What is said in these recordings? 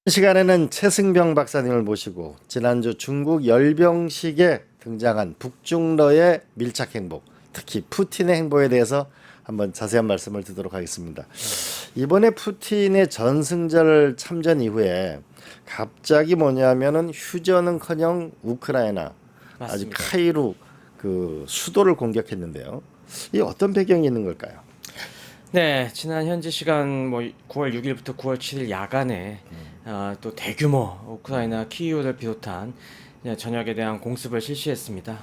이 시간에는 최승병 박사님을 모시고 지난주 중국 열병식에 등장한 북중러의 밀착 행보, 특히 푸틴의 행보에 대해서 한번 자세한 말씀을 듣도록 하겠습니다. 이번에 푸틴의 전승절 참전 이후에 갑자기 뭐냐면은 휴전은커녕 우크라이나 아주 맞습니다. 카이루 그 수도를 공격했는데요. 이 어떤 배경이 있는 걸까요? 네, 지난 현지 시간 9월 6일부터 9월 7일 야간에 또 대규모 우크라이나 키이우를 비롯한 전역에 대한 공습을 실시했습니다.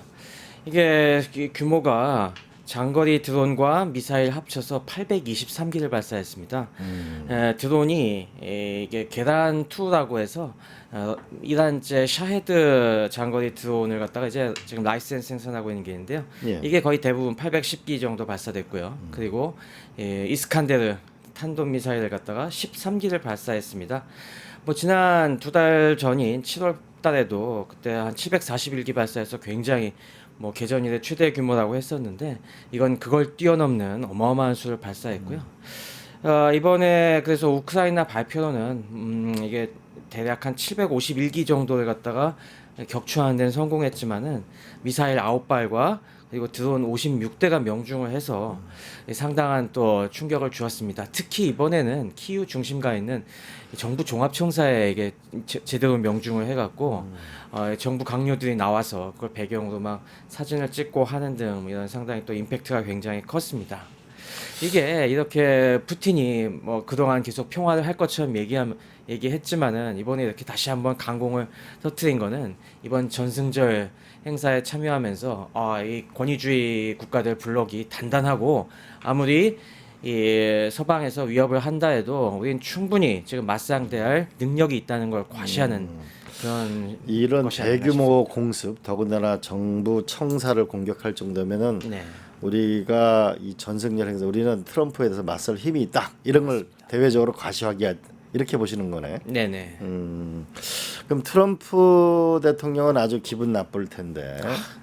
이게 규모가 장거리 드론과 미사일 합쳐서 823기를 발사했습니다. 드론이 이게 계란2라고 해서 이란제 샤헤드 장거리 드론을 갖다가 이제 지금 라이센스 생산하고 있는 게 있는데요. 예. 이게 거의 대부분 810기 정도 발사됐고요. 그리고 이스칸데르 탄도 미사일을 갖다가 13기를 발사했습니다. 뭐 지난 2달 전인 7월 달에도 그때 한 741기 발사해서 굉장히 뭐 개전 이래 최대 규모라고 했었는데 이건 그걸 뛰어넘는 어마어마한 수를 발사했고요. 이번에 그래서 우크라이나 발표로는 이게 대략 한 751기 정도를 갖다가 격추하는 데는 성공했지만은 미사일 9발과 그리고 드론 56대가 명중을 해서 상당한 또 충격을 주었습니다. 특히 이번에는 키이우 중심가에 있는 정부 종합청사에게 제대로 명중을 해갖고 정부 강요들이 나와서 그걸 배경으로 막 사진을 찍고 하는 등 이런 상당히 또 임팩트가 굉장히 컸습니다. 이게 이렇게 푸틴이 뭐 그동안 계속 평화를 할 것처럼 얘기했지만은 이번에 이렇게 다시 한번 강공을 터뜨린 거는 이번 전승절 행사에 참여하면서 이 권위주의 국가들 블록이 단단하고 아무리 이 서방에서 위협을 한다 해도 우린 충분히 지금 맞상대할 능력이 있다는 걸 과시하는 그런 이런 것이 아닌가 대규모 공습, 더군다나 정부 청사를 공격할 정도면은 싶습니다. 네. 우리가 이 전승절 행사, 우리는 트럼프에 대해서 맞설 힘이 있다, 이런 걸 대외적으로 과시하기, 이렇게 보시는 거네. 네네. 그럼 트럼프 대통령은 아주 기분 나쁠 텐데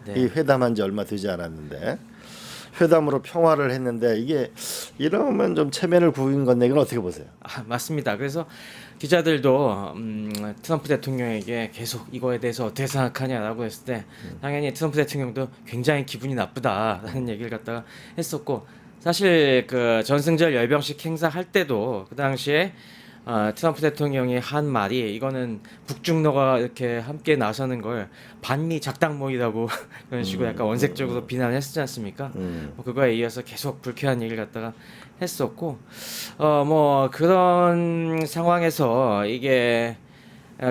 네. 이 회담한 지 얼마 되지 않았는데 회담으로 평화를 했는데 이게 이러면 좀 체면을 구긴 건데 이건 어떻게 보세요? 맞습니다. 그래서 기자들도 트럼프 대통령에게 계속 이거에 대해서 어떻게 생각하냐라고 했을 때 당연히 트럼프 대통령도 굉장히 기분이 나쁘다라는 얘기를 갖다가 했었고, 사실 그 전승절 열병식 행사 할 때도 그 당시에 트럼프 대통령이 한 말이 이거는 북중러가 이렇게 함께 나서는 걸 반미 작당모이라고 그런 식으로 약간 원색적으로 비난을 했었지 않습니까? 뭐 그거에 이어서 계속 불쾌한 얘기를 갖다가 했었고, 뭐 그런 상황에서 이게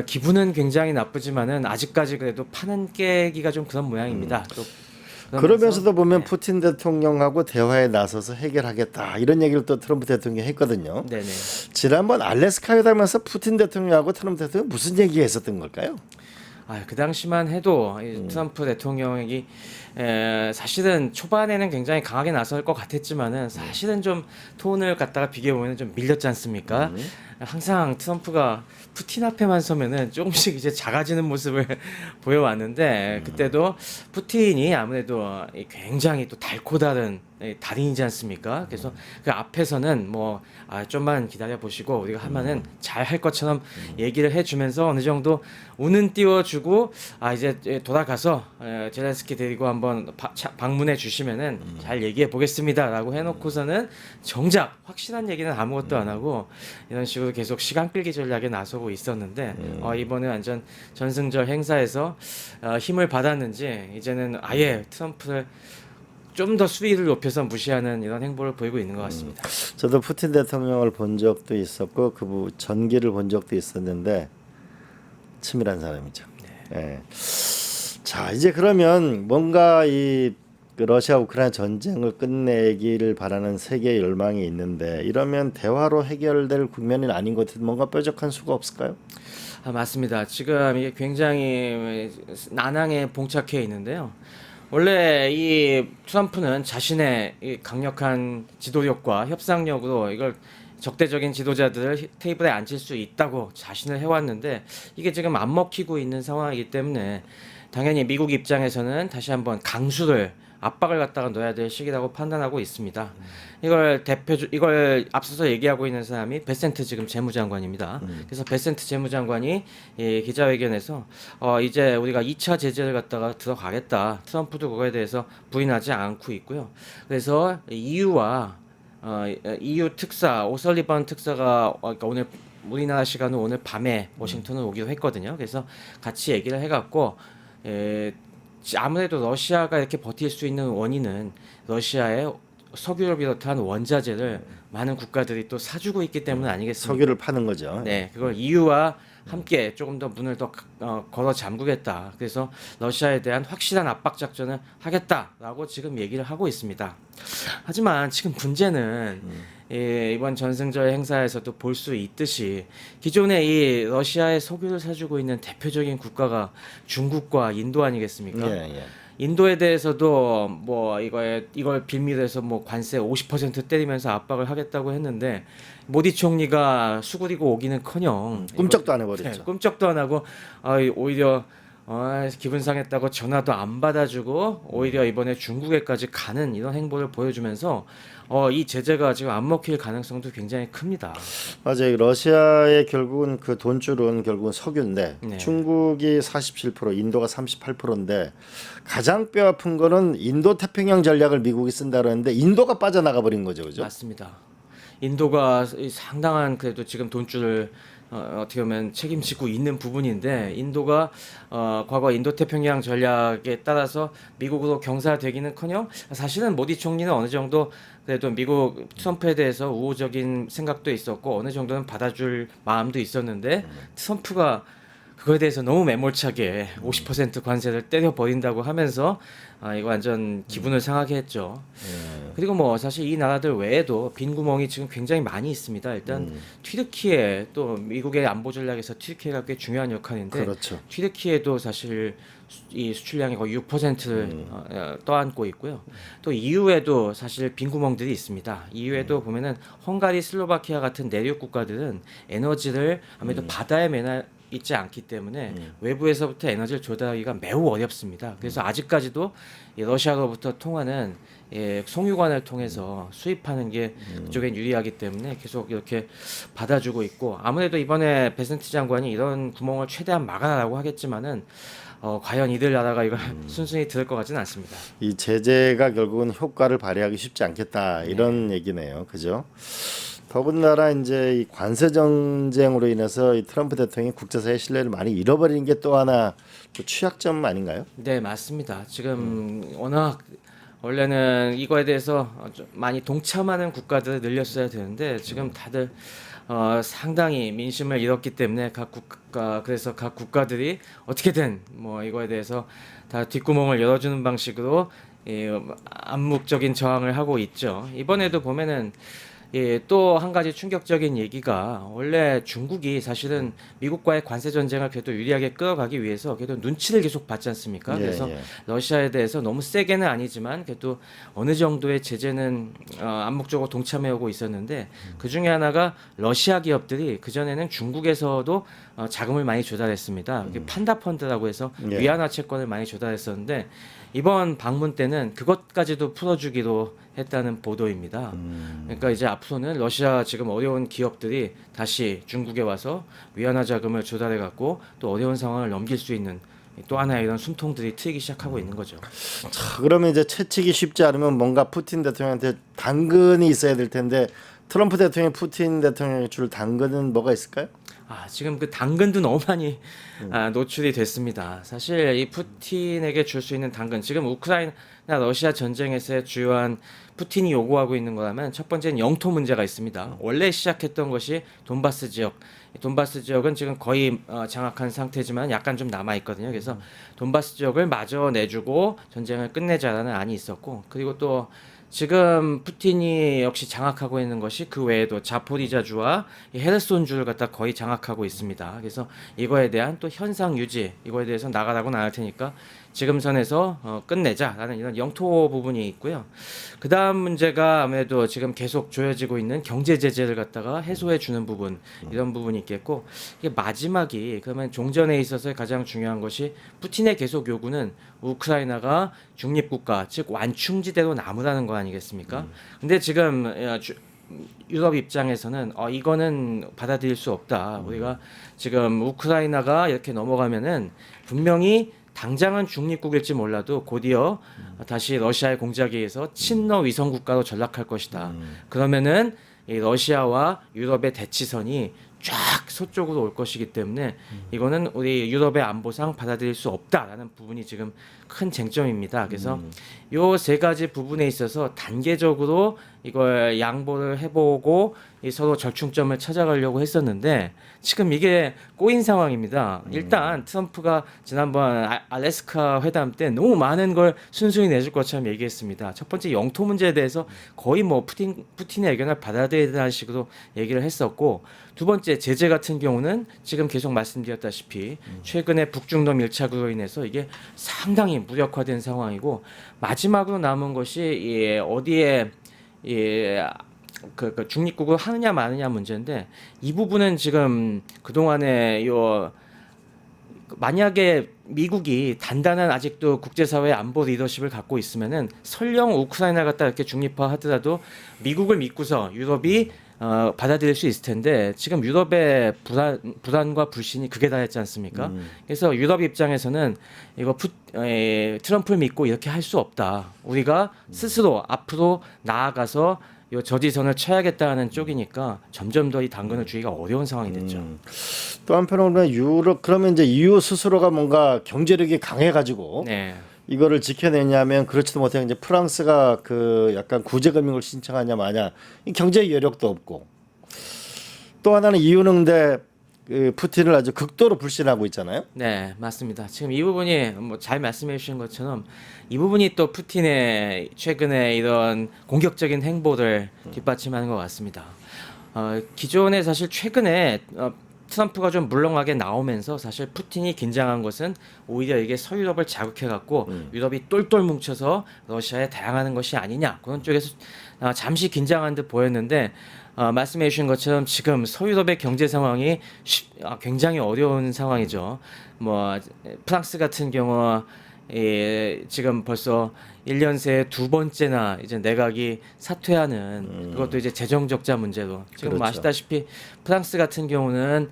기분은 굉장히 나쁘지만은 아직까지 그래도 판은 깨기가 좀 그런 모양입니다. 또 그러면서도 보면 네. 푸틴 대통령하고 대화에 나서서 해결하겠다, 이런 얘기를 또 트럼프 대통령이 했거든요. 네네. 지난번 알래스카 회담에서 푸틴 대통령하고 트럼프 대통령 무슨 얘기가 있었던 걸까요? 그 당시만 해도 이 트럼프 대통령이 사실은 초반에는 굉장히 강하게 나설 것 같았지만은 사실은 좀 톤을 갖다가 비교해 보면 좀 밀렸지 않습니까? 항상 트럼프가 푸틴 앞에만 서면은 조금씩 이제 작아지는 모습을 보여왔는데, 그때도 푸틴이 아무래도 굉장히 또 달고 다른 달인이지 않습니까? 그래서 그 앞에서는 뭐 좀만 기다려 보시고 우리가 하면은 잘 할 것처럼 얘기를 해주면서 어느 정도 운은 띄워주고 이제 돌아가서 젤렌스키 데리고 한번 방문해 주시면은 잘 얘기해 보겠습니다라고 해놓고서는 정작 확실한 얘기는 아무것도 안 하고 이런 식으로 계속 시간 끌기 전략에 나서고 있었는데 이번에 완전 전승절 행사에서 힘을 받았는지 이제는 아예 트럼프를 좀 더 수위를 높여서 무시하는 이런 행보를 보이고 있는 것 같습니다. 저도 푸틴 대통령을 본 적도 있었고 그 전기를 본 적도 있었는데 치밀한 사람이죠. 예. 자, 이제 그러면 뭔가 이 러시아 우크라이나 전쟁을 끝내기를 바라는 세계의 열망이 있는데 이러면 대화로 해결될 국면이 아닌 것 같은데 뭔가 뾰족한 수가 없을까요? 맞습니다. 지금 이게 굉장히 난항에 봉착해 있는데요. 원래 이 트럼프는 자신의 이 강력한 지도력과 협상력으로 이걸 적대적인 지도자들을 테이블에 앉힐 수 있다고 자신을 해왔는데, 이게 지금 안 먹히고 있는 상황이기 때문에 당연히 미국 입장에서는 다시 한번 강수를 압박을 갖다가 넣어야 될 시기라고 판단하고 있습니다. 이걸 앞서서 얘기하고 있는 사람이 베센트 지금 재무장관입니다. 그래서 베센트 재무장관이 기자회견에서 이제 우리가 2차 제재를 갖다가 들어가겠다. 트럼프도 그거에 대해서 부인하지 않고 있고요. 그래서 EU와 EU 특사 오설리번 특사가 그러니까 오늘 우리나라 시간으로 오늘 밤에 워싱턴을 오기로 했거든요. 그래서 같이 얘기를 해갖고 아무래도 러시아가 이렇게 버틸 수 있는 원인은 러시아의 석유를 비롯한 원자재를 많은 국가들이 또 사주고 있기 때문 아니겠습니까? 석유를 파는 거죠. 네, 그걸 EU와 함께 조금 더 문을 더 걸어 잠그겠다. 그래서 러시아에 대한 확실한 압박 작전을 하겠다라고 지금 얘기를 하고 있습니다. 하지만 지금 문제는 이번 전승절 행사에서도 볼 수 있듯이 기존에 이 러시아의 석유를 사주고 있는 대표적인 국가가 중국과 인도 아니겠습니까? 예. 인도에 대해서도 뭐 이걸 빌미로 해서 뭐 관세 50% 때리면서 압박을 하겠다고 했는데 모디 총리가 수그리고 오기는커녕 꿈쩍도 안 해버렸죠. 네, 꿈쩍도 안 하고 오히려 기분 상했다고 전화도 안 받아주고 오히려 이번에 중국에까지 가는 이런 행보를 보여주면서 이 제재가 지금 안 먹힐 가능성도 굉장히 큽니다. 맞아요. 러시아의 결국은 그 돈줄은 결국은 석유인데 네. 중국이 47%, 인도가 38%인데 가장 뼈아픈 거는 인도 태평양 전략을 미국이 쓴다 그러는데 인도가 빠져나가 버린 거죠, 그죠? 맞습니다. 인도가 상당한 그래도 지금 돈줄을 어떻게 보면 책임지고 있는 부분인데 인도가 과거 인도 태평양 전략에 따라서 미국으로 경사되기는커녕 사실은 모디 총리는 어느 정도 그래도 미국 트럼프에 대해서 우호적인 생각도 있었고 어느 정도는 받아줄 마음도 있었는데 트럼프가 그거에 대해서 너무 매몰차게 50% 관세를 때려버린다고 하면서 이거 완전 기분을 상하게 했죠. 그리고 뭐 사실 이 나라들 외에도 빈 구멍이 지금 굉장히 많이 있습니다. 일단 튀르키예 또 미국의 안보 전략에서 튀르키예가 꽤 중요한 역할인데 그렇죠. 튀르키예도 사실 이 수출량이 거의 6%를 떠안고 있고요. 또 EU에도 사실 빈 구멍들이 있습니다. EU에도 보면은 헝가리, 슬로바키아 같은 내륙 국가들은 에너지를 아무래도 바다에 매나 있지 않기 때문에 외부에서부터 에너지를 조달하기가 매우 어렵습니다. 그래서 아직까지도 이 러시아로부터 통하는 송유관을 통해서 수입하는 게 그쪽엔 유리하기 때문에 계속 이렇게 받아주고 있고 아무래도 이번에 베센트 장관이 이런 구멍을 최대한 막아라라고 하겠지만은 과연 이들 나라가 이걸 순순히 들을 것 같지는 않습니다. 이 제재가 결국은 효과를 발휘하기 쉽지 않겠다 이런 얘기네요, 그죠? 더군다나 이제 이 관세 전쟁으로 인해서 이 트럼프 대통령이 국제사회 신뢰를 많이 잃어버리는 게 또 하나 또 취약점 아닌가요? 네, 맞습니다. 지금 워낙 원래는 이거에 대해서 좀 많이 동참하는 국가들을 늘렸어야 되는데 지금 다들 상당히 민심을 잃었기 때문에 그래서 각 국가들이 어떻게든 뭐 이거에 대해서 다 뒷구멍을 열어주는 방식으로 암묵적인 저항을 하고 있죠. 이번에도 보면은 또 한 가지 충격적인 얘기가 원래 중국이 사실은 미국과의 관세 전쟁을 그래도 유리하게 끌어가기 위해서 그래도 눈치를 계속 받지 않습니까? 그래서 러시아에 대해서 너무 세게는 아니지만 그래도 어느 정도의 제재는 암묵적으로 동참해오고 있었는데 그 중에 하나가 러시아 기업들이 그 전에는 중국에서도 자금을 많이 조달했습니다. 판다 펀드라고 해서 위안화 채권을 많이 조달했었는데 이번 방문 때는 그것까지도 풀어주기로 했다는 보도입니다. 그러니까 이제 앞으로는 러시아 지금 어려운 기업들이 다시 중국에 와서 위안화 자금을 조달해 갖고 또 어려운 상황을 넘길 수 있는 또 하나의 이런 숨통들이 트이기 시작하고 있는 거죠. 자, 그러면 이제 채찍이 쉽지 않으면 뭔가 푸틴 대통령한테 당근이 있어야 될 텐데 트럼프 대통령이 푸틴 대통령에 줄 당근은 뭐가 있을까요? 지금 그 당근도 너무 많이 노출이 됐습니다. 사실 이 푸틴에게 줄 수 있는 당근, 지금 우크라이나 러시아 전쟁에서의 주요한 푸틴이 요구하고 있는 거라면 첫 번째는 영토 문제가 있습니다. 원래 시작했던 것이 돈바스 지역. 돈바스 지역은 지금 거의 장악한 상태지만 약간 좀 남아 있거든요. 그래서 돈바스 지역을 마저 내주고 전쟁을 끝내자라는 안이 있었고, 그리고 또 지금 푸틴이 역시 장악하고 있는 것이 그 외에도 자포리자주와 이 헤르손주를 갖다 거의 장악하고 있습니다. 그래서 이거에 대한 또 현상 유지, 이거에 대해서 나가라고는 안 할 테니까 지금 선에서 끝내자라는 이런 영토 부분이 있고요. 그 다음 문제가 아무래도 지금 계속 조여지고 있는 경제 제재를 갖다가 해소해 주는 부분, 이런 부분이 있겠고, 이게 마지막이 그러면 종전에 있어서 가장 중요한 것이 푸틴의 계속 요구는 우크라이나가 중립국가, 즉 완충지대로 남으라는 거 아니겠습니까? 근데 지금 유럽 입장에서는 이거는 받아들일 수 없다. 우리가 지금 우크라이나가 이렇게 넘어가면은 분명히 당장은 중립국일지 몰라도 곧이어 다시 러시아의 공작에 의해서 친러 위성 국가로 전락할 것이다. 그러면은 이 러시아와 유럽의 대치선이 쫙 서쪽으로 올 것이기 때문에 이거는 우리 유럽의 안보상 받아들일 수 없다라는 부분이 지금 큰 쟁점입니다. 그래서 요 세 가지 부분에 있어서 단계적으로 이걸 양보를 해보고 이 서로 절충점을 찾아가려고 했었는데 지금 이게 꼬인 상황입니다. 일단 트럼프가 지난번 알래스카 회담 때 너무 많은 걸 순순히 내줄 것처럼 얘기했습니다. 첫 번째 영토 문제에 대해서 거의 뭐 푸틴의 의견을 받아들이라는 식으로 얘기를 했었고, 두 번째 제재 같은 경우는 지금 계속 말씀드렸다시피 최근에 북중러 밀착으로 인해서 이게 상당히 무력화된 상황이고, 마지막으로 남은 것이 어디에 그 중립국을 하느냐 마느냐 문제인데, 이 부분은 지금 그동안에 만약에 미국이 단단한 아직도 국제사회 안보 리더십을 갖고 있으면은 설령 우크라이나 갖다 이렇게 중립화하더라도 미국을 믿고서 유럽이 받아들일 수 있을 텐데, 지금 유럽의 불안과 불신이 극에 달했지 않습니까? 그래서 유럽 입장에서는 이거 트럼프를 믿고 이렇게 할 수 없다. 우리가 스스로 앞으로 나아가서 요 저지선을 쳐야겠다는 쪽이니까 점점 더 이 당근을 주기가 어려운 상황이 됐죠. 또 한편으로 보면 유럽 그러면 이제 EU 스스로가 뭔가 경제력이 강해가지고 네. 이거를 지켜내냐면 그렇지도 못해 이제 프랑스가 그 약간 구제금융을 신청하냐 마냐, 이 경제 여력도 없고, 또 하나는 EU는 근데 그 푸틴을 아주 극도로 불신하고 있잖아요. 네, 맞습니다. 지금 이 부분이 뭐 잘 말씀해 주신 것처럼 이 부분이 또 푸틴의 최근에 이런 공격적인 행보를 뒷받침하는 것 같습니다. 기존에 사실 최근에 트럼프가 좀 물렁하게 나오면서 사실 푸틴이 긴장한 것은 오히려 이게 서유럽을 자극해갖고 유럽이 똘똘 뭉쳐서 러시아에 대항하는 것이 아니냐, 그런 쪽에서 잠시 긴장한 듯 보였는데, 말씀해 주신 것처럼 지금 서유럽의 경제 상황이 굉장히 어려운 상황이죠. 뭐 프랑스 같은 경우 지금 벌써 1년 새에 두 번째나 이제 내각이 사퇴하는, 그것도 이제 재정 적자 문제로 지금 그렇죠. 아시다시피 프랑스 같은 경우는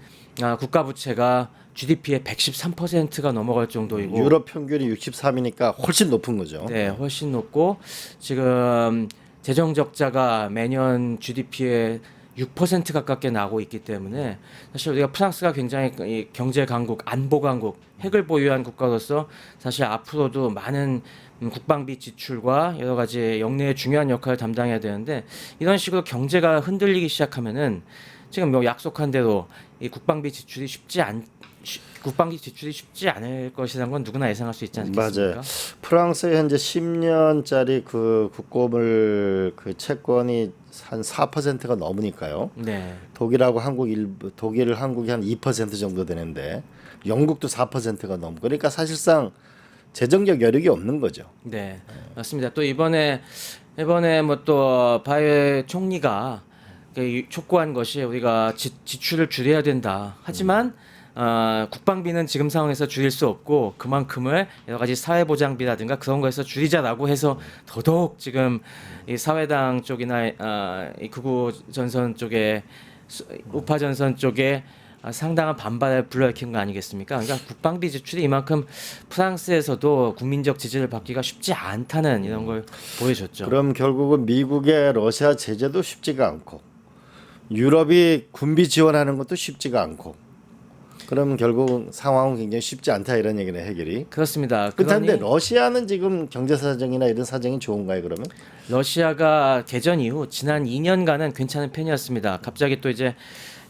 국가 부채가 GDP의 113%가 넘어갈 정도이고, 유럽 평균이 63이니까 훨씬 높은 거죠. 네, 훨씬 높고, 지금 재정 적자가 매년 GDP의 6% 가깝게 나고 있기 때문에 사실 우리가 프랑스가 굉장히 이 경제 강국, 안보 강국, 핵을 보유한 국가로서 사실 앞으로도 많은 국방비 지출과 여러 가지 영내의 중요한 역할을 담당해야 되는데, 이런 식으로 경제가 흔들리기 시작하면은 지금 뭐 약속한 대로 이 국방비 지출이 쉽지 않을 것이라는 건 누구나 예상할 수 있지 않겠습니까? 맞아요. 프랑스의 현재 10년짜리 그 국고물 그 채권이 한 4%가 넘으니까요. 네. 독일, 한국이 한 2% 정도 되는데 영국도 4%가 넘고, 그러니까 사실상 재정적 여력이 없는 거죠. 네, 맞습니다. 또 이번에 뭐 또 바이에 총리가 촉구한 것이 우리가 지출을 줄여야 된다. 하지만 국방비는 지금 상황에서 줄일 수 없고 그만큼을 여러 가지 사회보장비라든가 그런 거에서 줄이자라고 해서 더더욱 지금 이 사회당 쪽이나 이 극우 전선 쪽에 우파 전선 쪽에 상당한 반발을 불러일으킨 거 아니겠습니까? 그러니까 국방비 지출이 이만큼 프랑스에서도 국민적 지지를 받기가 쉽지 않다는 이런 걸 보여줬죠. 그럼 결국은 미국의 러시아 제재도 쉽지가 않고 유럽이 군비 지원하는 것도 쉽지가 않고, 그럼 결국 상황은 굉장히 쉽지 않다, 이런 얘기네, 해결이. 그렇습니다. 그런데 러시아는 지금 경제 사정이나 이런 사정이 좋은가요, 그러면? 러시아가 개전 이후 지난 2년간은 괜찮은 편이었습니다. 갑자기 또 이제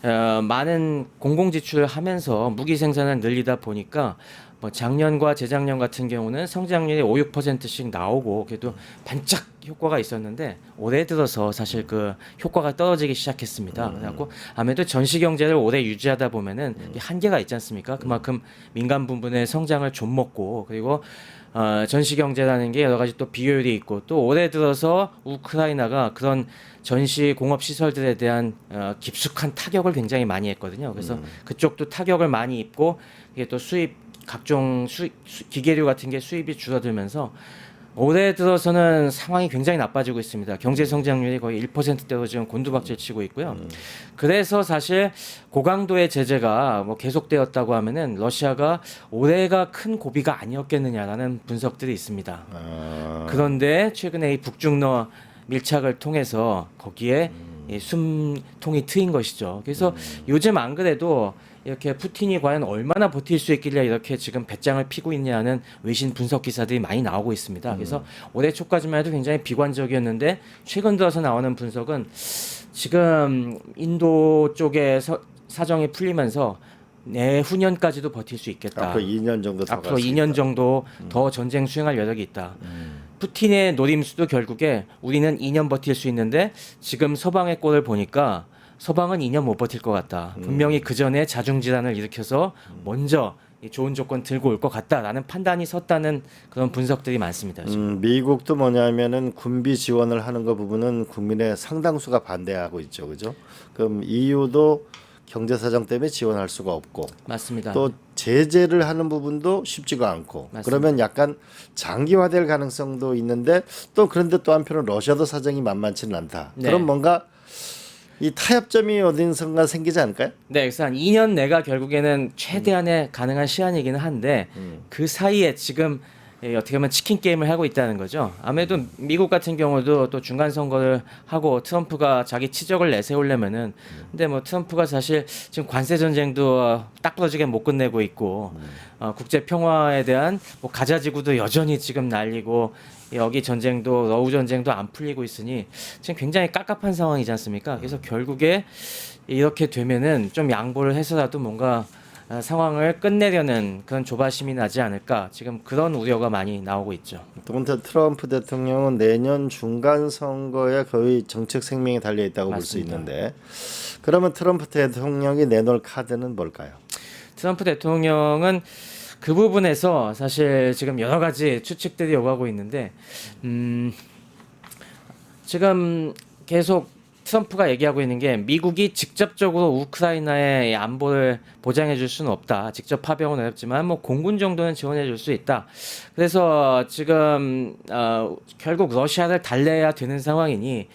많은 공공 지출을 하면서 무기 생산을 늘리다 보니까 뭐 작년과 재작년 같은 경우는 성장률이 5, 6%씩 나오고 그래도 반짝 효과가 있었는데 올해 들어서 사실 그 효과가 떨어지기 시작했습니다. 그래갖고 아무래도 전시 경제를 오래 유지하다 보면은 이 한계가 있지 않습니까? 그만큼 민간 부분의 성장을 좀 먹고 그리고 전시 경제라는 게 여러 가지 또 비효율이 있고 또 올해 들어서 우크라이나가 그런 전시 공업 시설들에 대한 깊숙한 타격을 굉장히 많이 했거든요. 그래서 그쪽도 타격을 많이 입고 이게 또 수입 각종 기계류 같은 게 수입이 줄어들면서 올해 들어서는 상황이 굉장히 나빠지고 있습니다. 경제 성장률이 거의 1%대로 지금 곤두박질 치고 있고요. 그래서 사실 고강도의 제재가 뭐 계속되었다고 하면은 러시아가 올해가 큰 고비가 아니었겠느냐라는 분석들이 있습니다. 그런데 최근에 이 북중러 밀착을 통해서 거기에 이 숨통이 트인 것이죠. 그래서 요즘 안 그래도 이렇게 푸틴이 과연 얼마나 버틸 수 있길래 이렇게 지금 배짱을 피고 있냐는 외신 분석 기사들이 많이 나오고 있습니다. 그래서 올해 초까지만 해도 굉장히 비관적이었는데 최근 들어서 나오는 분석은 지금 인도 쪽에 사정이 풀리면서 내후년까지도 버틸 수 있겠다. 앞으로 2년 정도 더 앞으로 갈 수 2년 있다. 정도 더 전쟁 수행할 여력이 있다. 푸틴의 노림수도 결국에 우리는 2년 버틸 수 있는데 지금 서방의 꼴을 보니까 서방은 2년 못 버틸 것 같다. 분명히 그 전에 자중질환을 일으켜서 먼저 이 좋은 조건 들고 올 것 같다라는 판단이 섰다는 그런 분석들이 많습니다. 지금. 미국도 뭐냐면은 군비 지원을 하는 거 부분은 국민의 상당수가 반대하고 있죠, 그죠? 그럼 EU도 경제 사정 때문에 지원할 수가 없고 맞습니다. 또 제재를 하는 부분도 쉽지가 않고 맞습니다. 그러면 약간 장기화될 가능성도 있는데 또 그런데 또 한편으로 러시아도 사정이 만만치는 않다. 네. 그럼 뭔가 이 타협점이 어딘가 생기지 않을까요? 네, 그래서 한 2년 내가 결국에는 최대한의 가능한 시한이기는 한데 그 사이에 지금 어떻게 보면 치킨 게임을 하고 있다는 거죠. 아무래도 미국 같은 경우도 또 중간 선거를 하고 트럼프가 자기 치적을 내세우려면은 근데 뭐 트럼프가 사실 지금 관세 전쟁도 딱 부러지게 못 끝내고 있고 국제 평화에 대한 뭐 가자지구도 여전히 지금 날리고 여기 전쟁도 러우 전쟁도 안 풀리고 있으니 지금 굉장히 깝깝한 상황이지 않습니까? 그래서 결국에 이렇게 되면은 좀 양보를 해서라도 뭔가 상황을 끝내려는 그런 조바심이 나지 않을까 지금 그런 우려가 많이 나오고 있죠. 또 트럼프 대통령은 내년 중간 선거에 거의 정책 생명이 달려 있다고 볼 수 맞습니다. 있는데 그러면 트럼프 대통령이 내놓을 카드는 뭘까요? 트럼프 대통령은 그 부분에서 사실 지금 여러 가지 추측들이 오가고 있는데 지금 계속 트럼프가 얘기하고 있는 게 미국이 직접적으로 우크라이나의 안보를 보장해 줄 수는 없다. 직접 파병은 어렵지만 뭐 공군 정도는 지원해 줄 수 있다. 그래서 지금 결국 러시아를 달래야 되는 상황이니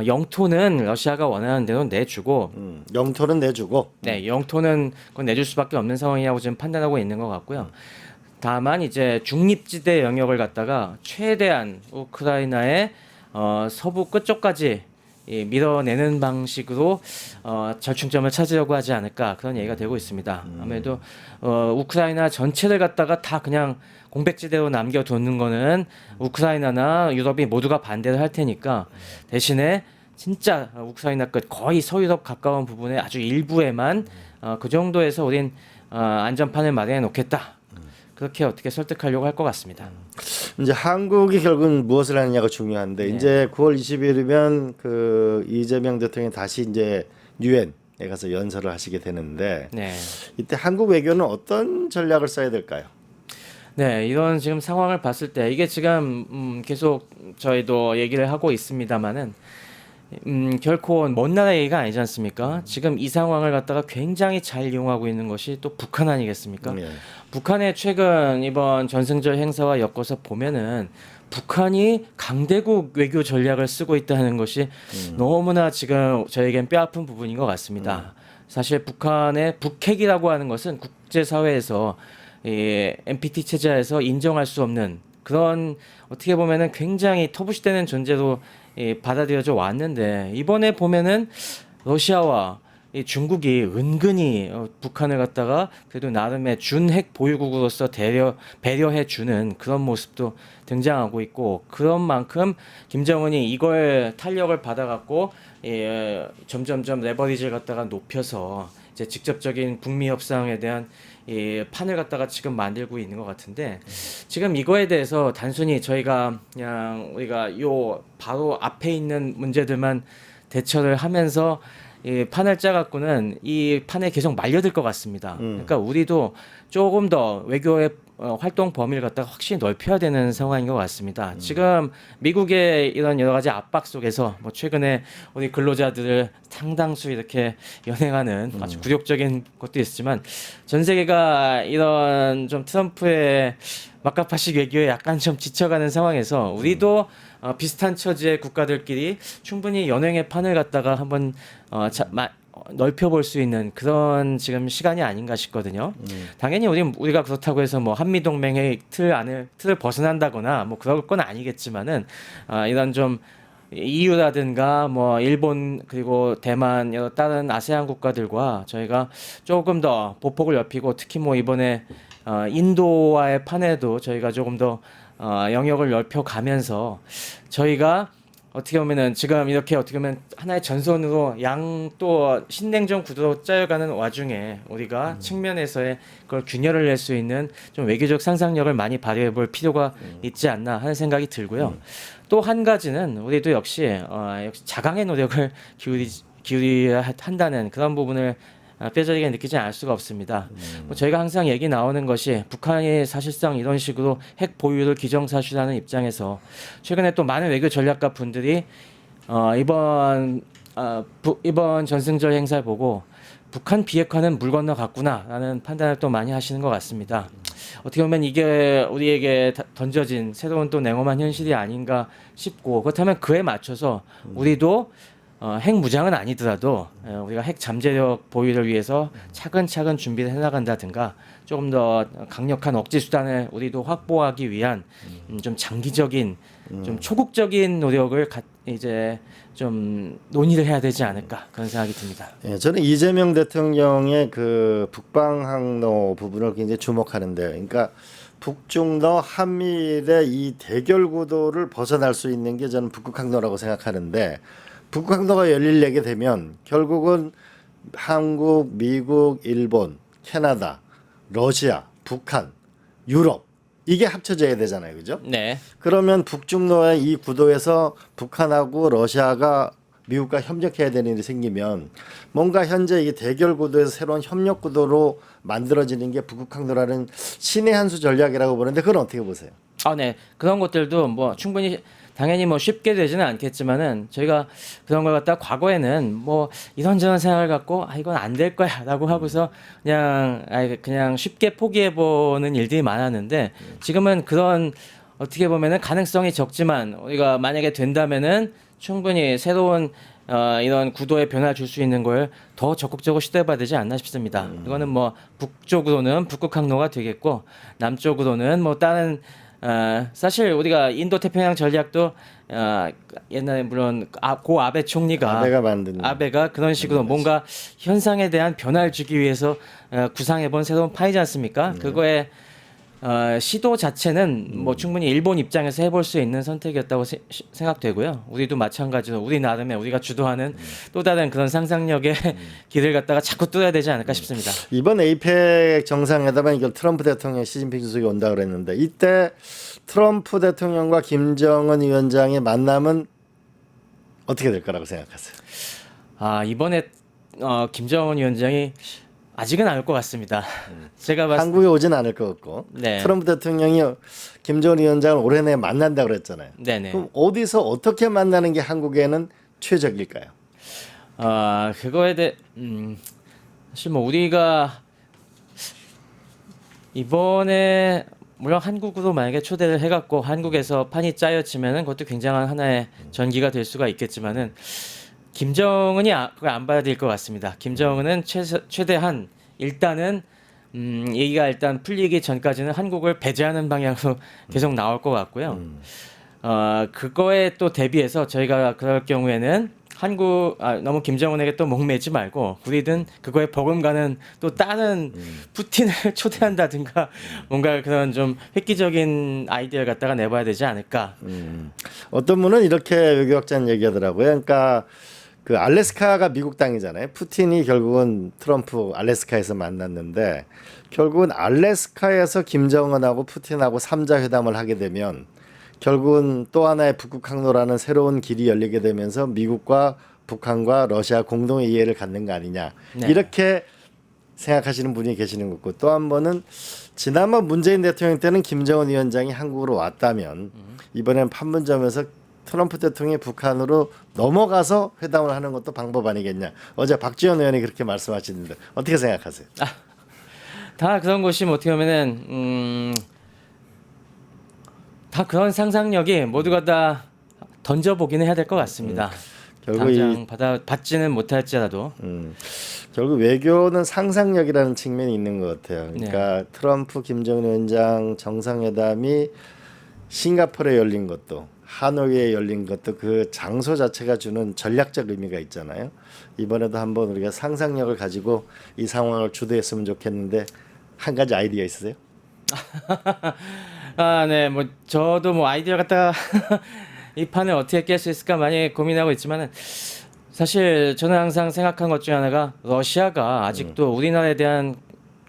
영토는 러시아가 원하는 대로 내주고 영토는 내주고 네, 영토는 그건 내줄 수밖에 없는 상황이라고 지금 판단하고 있는 것 같고요. 다만 이제 중립지대 영역을 갖다가 최대한 우크라이나의 서부 끝쪽까지 밀어내는 방식으로 절충점을 찾으려고 하지 않을까 그런 얘기가 되고 있습니다. 아무래도 우크라이나 전체를 갖다가 다 그냥 공백지대로 남겨두는 거는 우크라이나나 유럽이 모두가 반대를 할 테니까 대신에 진짜 우크라이나 끝 거의 서유럽 가까운 부분의 아주 일부에만 그 정도에서 우린 안전판을 마련해 놓겠다. 그렇게 어떻게 설득하려고 할 것 같습니다. 이제 한국이 결국은 무엇을 하느냐가 중요한데 네. 이제 9월 20일이면 그 이재명 대통령이 다시 이제 유엔에 가서 연설을 하시게 되는데 네. 이때 한국 외교는 어떤 전략을 써야 될까요? 네, 이런 지금 상황을 봤을 때 이게 지금 계속 저희도 얘기를 하고 있습니다만은 결코 먼 나라 얘기가 아니지 않습니까? 지금 이 상황을 갖다가 굉장히 잘 이용하고 있는 것이 또 북한 아니겠습니까? 예. 북한의 최근 이번 전승절 행사와 엮어서 보면은 북한이 강대국 외교 전략을 쓰고 있다는 것이 너무나 지금 저에겐 뼈아픈 부분인 것 같습니다. 사실 북한의 북핵이라고 하는 것은 국제사회에서 이 NPT 체제에서 인정할 수 없는 그런 어떻게 보면은 굉장히 터부시되는 존재로 받아들여져 왔는데 이번에 보면은 러시아와 이 중국이 은근히 북한을 갖다가 그래도 나름의 준핵 보유국으로서 배려해 주는 그런 모습도 등장하고 있고 그런 만큼 김정은이 이걸 탄력을 받아갖고 점점점 레버리지를 갖다가 높여서 이제 직접적인 북미 협상에 대한 이 판을 갖다가 지금 만들고 있는 것 같은데 지금 이거에 대해서 단순히 저희가 그냥 우리가 요 바로 앞에 있는 문제들만 대처를 하면서 이 판을 짜갖고는 이 판에 계속 말려들 것 같습니다. 그러니까 우리도 조금 더 외교의 활동 범위를 갖다가 확실히 넓혀야 되는 상황인 것 같습니다. 지금 미국의 이런 여러 가지 압박 속에서 뭐 최근에 우리 근로자들을 상당수 이렇게 연행하는 아주 굴욕적인 것도 있었지만 전 세계가 이런 좀 트럼프의 막가파식 외교에 약간 좀 지쳐가는 상황에서 우리도 비슷한 처지의 국가들끼리 충분히 연행의 판을 갖다가 한번 넓혀볼 수 있는 그런 지금 시간이 아닌가 싶거든요. 당연히 우리가 그렇다고 해서 뭐 한미 동맹의 틀을 벗어난다거나 뭐 그럴 건 아니겠지만은 이런 좀 EU라든가 뭐 일본 그리고 대만 여러 다른 아세안 국가들과 저희가 조금 더 보폭을 넓히고 특히 뭐 이번에 인도와의 판에도 저희가 조금 더 영역을 넓혀가면서 저희가 어떻게 보면은 지금 이렇게 어떻게 보면 하나의 전선으로 양 또 신냉전 구도로 짜여가는 와중에 우리가 측면에서의 그걸 균열을 낼 수 있는 좀 외교적 상상력을 많이 발휘해 볼 필요가 있지 않나 하는 생각이 들고요. 또 한 가지는 우리도 역시 자강의 노력을 기울여야 한다는 그런 부분을 뼈저리게 느끼지 않을 수가 없습니다. 뭐 저희가 항상 얘기 나오는 것이 북한이 사실상 이런 식으로 핵 보유를 기정사실하는 입장에서 최근에 또 많은 외교 전략가 분들이 이번 전승절 행사를 보고 북한 비핵화는 물 건너갔구나라는 판단을 또 많이 하시는 것 같습니다. 어떻게 보면 이게 우리에게 던져진 새로운 또 냉엄한 현실이 아닌가 싶고 그렇다면 그에 맞춰서 우리도 핵 무장은 아니더라도 우리가 핵 잠재력 보유를 위해서 차근차근 준비를 해나간다든가 조금 더 강력한 억제 수단을 우리도 확보하기 위한 좀 장기적인 좀 초국적인 노력을 이제 좀 논의를 해야 되지 않을까 그런 생각이 듭니다. 예, 저는 이재명 대통령의 그 북방 항로 부분을 굉장히 주목하는데, 그러니까 북중러 한미일의 이 대결 구도를 벗어날 수 있는 게 저는 북극 항로라고 생각하는데. 북극 항로가 열리게 되면 결국은 한국, 미국, 일본, 캐나다, 러시아, 북한, 유럽 이게 합쳐져야 되잖아요, 그죠? 네. 그러면 북중로의 이 구도에서 북한하고 러시아가 미국과 협력해야 되는 일이 생기면 뭔가 현재 이 대결 구도에서 새로운 협력 구도로 만들어지는 게 북극 항로라는 신의 한 수 전략이라고 보는데 그건 어떻게 보세요? 네. 그런 것들도 뭐 충분히 당연히 뭐 쉽게 되지는 않겠지만은 저희가 그런 걸 갖다 과거에는 뭐 이런저런 생각을 갖고 이건 안 될 거야라고 하고서 그냥 쉽게 포기해 보는 일들이 많았는데 지금은 그런 어떻게 보면은 가능성이 적지만 우리가 만약에 된다면은 충분히 새로운 이런 구도의 변화를 줄 수 있는 걸 더 적극적으로 시도해봐야 되지 않나 싶습니다. 이거는 뭐 북쪽으로는 북극 항로가 되겠고 남쪽으로는 뭐 다른 사실 우리가 인도 태평양 전략도 옛날에 물론 고 아베 총리가 아베가 그런 식으로 뭔가 현상에 대한 변화를 주기 위해서 구상해본 새로운 파이지 않습니까? 그거에 시도 자체는 뭐 충분히 일본 입장에서 해볼 수 있는 선택이었다고 생각되고요. 우리도 마찬가지로 우리 나름의 우리가 주도하는 또 다른 그런 상상력의 길을 갖다가 자꾸 뚫어야 되지 않을까 싶습니다. 이번 에이펙 정상회담에 이걸 트럼프 대통령, 시진핑 주석이 온다 그랬는데 이때 트럼프 대통령과 김정은 위원장의 만남은 어떻게 될 거라고 생각하세요? 이번에 김정은 위원장이 아직은 안 올 것 같습니다. 제가 봤을 한국에 오진 않을 것 같고 네. 트럼프 대통령이 김정은 위원장을 올해 내에 만난다 그랬잖아요. 네네. 그럼 어디서 어떻게 만나는 게 한국에는 최적일까요? 그거에 대해 사실 뭐 우리가 이번에 물론 한국으로 만약에 초대를 해갖고 한국에서 판이 짜여지면은 그것도 굉장한 하나의 전기가 될 수가 있겠지만은 김정은이 그걸 안 받아들일 것 같습니다. 김정은은 최대한 일단은 얘기가 일단 풀리기 전까지는 한국을 배제하는 방향으로 계속 나올 것 같고요. 그거에 또 대비해서 저희가 그럴 경우에는 너무 김정은에게 또 목매지 말고 우리든 그거에 버금가는 또 다른 푸틴을 초대한다든가 뭔가 그런 좀 획기적인 아이디어를 갖다가 내봐야 되지 않을까. 어떤 분은 이렇게 외교학자는 얘기하더라고요. 그러니까 그 알래스카가 미국 땅이잖아요. 푸틴이 결국은 트럼프 알래스카에서 만났는데 결국은 알래스카에서 김정은하고 푸틴하고 3자 회담을 하게 되면 결국은 또 하나의 북극 항로라는 새로운 길이 열리게 되면서 미국과 북한과 러시아 공동의 이해를 갖는 거 아니냐. 네. 이렇게 생각하시는 분이 계시는 거고 또 한 번은 지난번 문재인 대통령 때는 김정은 위원장이 한국으로 왔다면 이번엔 판문점에서 트럼프 대통령이 북한으로 넘어가서 회담을 하는 것도 방법 아니겠냐. 어제 박지원 의원이 그렇게 말씀하시는데 어떻게 생각하세요? 다 그런 것이 어떻게 보면은 다 그런 상상력이 모두가 다 던져보기는 해야 될 것 같습니다. 결국 이 당장 받지는 못할지라도 결국 외교는 상상력이라는 측면이 있는 것 같아요. 그러니까 트럼프 김정은 위원장 정상회담이 싱가포르에 열린 것도 하노이에 열린 것도 그 장소 자체가 주는 전략적 의미가 있잖아요. 이번에도 한번 우리가 상상력을 가지고 이 상황을 주도했으면 좋겠는데 한 가지 아이디어 있으세요? 네, 뭐 저도 뭐 아이디어 갖다가 이 판을 어떻게 깰 수 있을까 많이 고민하고 있지만은 사실 저는 항상 생각한 것 중에 하나가 러시아가 아직도 우리나라에 대한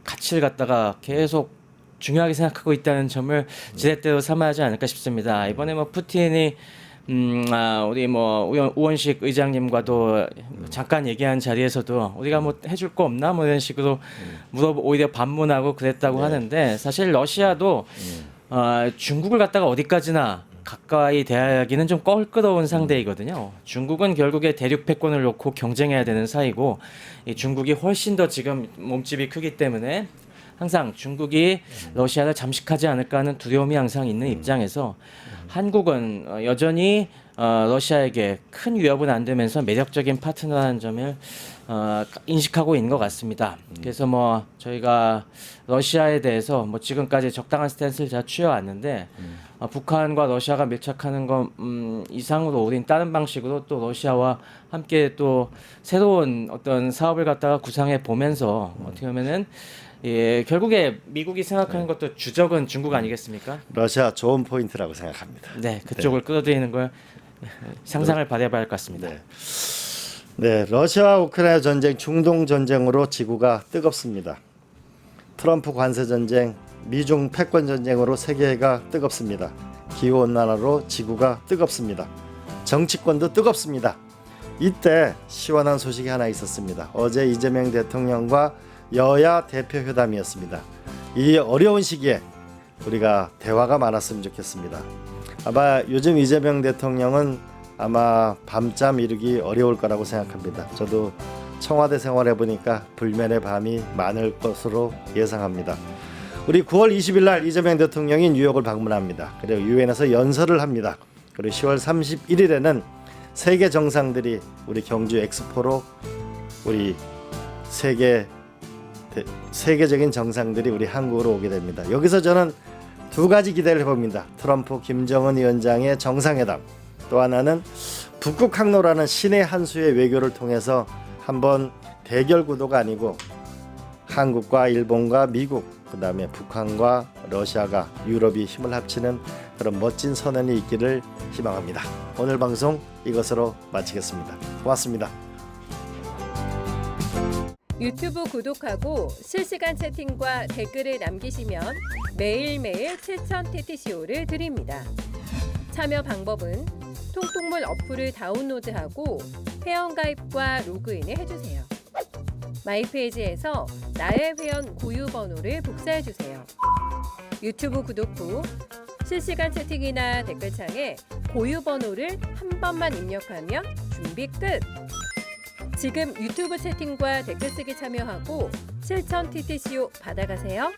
가치를 갖다가 계속 중요하게 생각하고 있다는 점을 지렛대로 삼아야 하지 않을까 싶습니다. 이번에 뭐 푸틴이 우리 뭐 우원식 의장님과도 잠깐 얘기한 자리에서도 우리가 뭐 해줄 거 없나 뭐 이런 식으로 오히려 반문하고 그랬다고 하는데 사실 러시아도 중국을 갖다가 어디까지나 가까이 대하기는 좀 껄끄러운 상대이거든요. 중국은 결국에 대륙 패권을 놓고 경쟁해야 되는 사이고 이 중국이 훨씬 더 지금 몸집이 크기 때문에 항상 중국이 러시아를 잠식하지 않을까 하는 두려움이 항상 있는 입장에서 한국은 여전히 러시아에게 큰 위협은 안 되면서 매력적인 파트너라는 점을 인식하고 있는 것 같습니다. 그래서 뭐 저희가 러시아에 대해서 뭐 지금까지 적당한 스탠스를 잘 취해왔는데 북한과 러시아가 밀착하는 것 이상으로 우린 다른 방식으로 또 러시아와 함께 또 새로운 어떤 사업을 갖다가 구상해 보면서 어떻게 보면은 결국에 미국이 생각하는 것도 주적은 중국 아니겠습니까? 러시아 좋은 포인트라고 생각합니다. 네, 그쪽을 끌어들이는 걸 상상을 바라봐야 할 것 같습니다. 네, 러시아와 우크라이나 전쟁, 중동 전쟁으로 지구가 뜨겁습니다. 트럼프 관세 전쟁, 미중 패권 전쟁으로 세계가 뜨겁습니다. 기후 온난화로 지구가 뜨겁습니다. 정치권도 뜨겁습니다. 이때 시원한 소식이 하나 있었습니다. 어제 이재명 대통령과 여야 대표 회담이었습니다. 이 어려운 시기에 우리가 대화가 많았으면 좋겠습니다. 아마 요즘 이재명 대통령은 아마 밤잠 이루기 어려울 거라고 생각합니다. 저도 청와대 생활해 보니까 불면의 밤이 많을 것으로 예상합니다. 우리 9월 20일 날 이재명 대통령이 뉴욕을 방문합니다. 그리고 유엔에서 연설을 합니다. 그리고 10월 31일에는 세계 정상들이 우리 경주 엑스포로 우리 세계적인 정상들이 우리 한국으로 오게 됩니다. 여기서 저는 두 가지 기대를 해봅니다. 트럼프 김정은 위원장의 정상회담, 또 하나는 북극 항로라는 신의 한 수의 외교를 통해서 한번 대결 구도가 아니고 한국과 일본과 미국, 그 다음에 북한과 러시아가 유럽이 힘을 합치는 그런 멋진 선언이 있기를 희망합니다. 오늘 방송 이것으로 마치겠습니다. 고맙습니다. 유튜브 구독하고 실시간 채팅과 댓글을 남기시면 매일매일 7,000TTCO를 드립니다. 참여 방법은 통통물 어플을 다운로드하고 회원가입과 로그인을 해주세요. 마이페이지에서 나의 회원 고유 번호를 복사해주세요. 유튜브 구독 후 실시간 채팅이나 댓글창에 고유 번호를 한 번만 입력하면 준비 끝! 지금 유튜브 채팅과 댓글 쓰기 참여하고 7,000TTCO 받아가세요.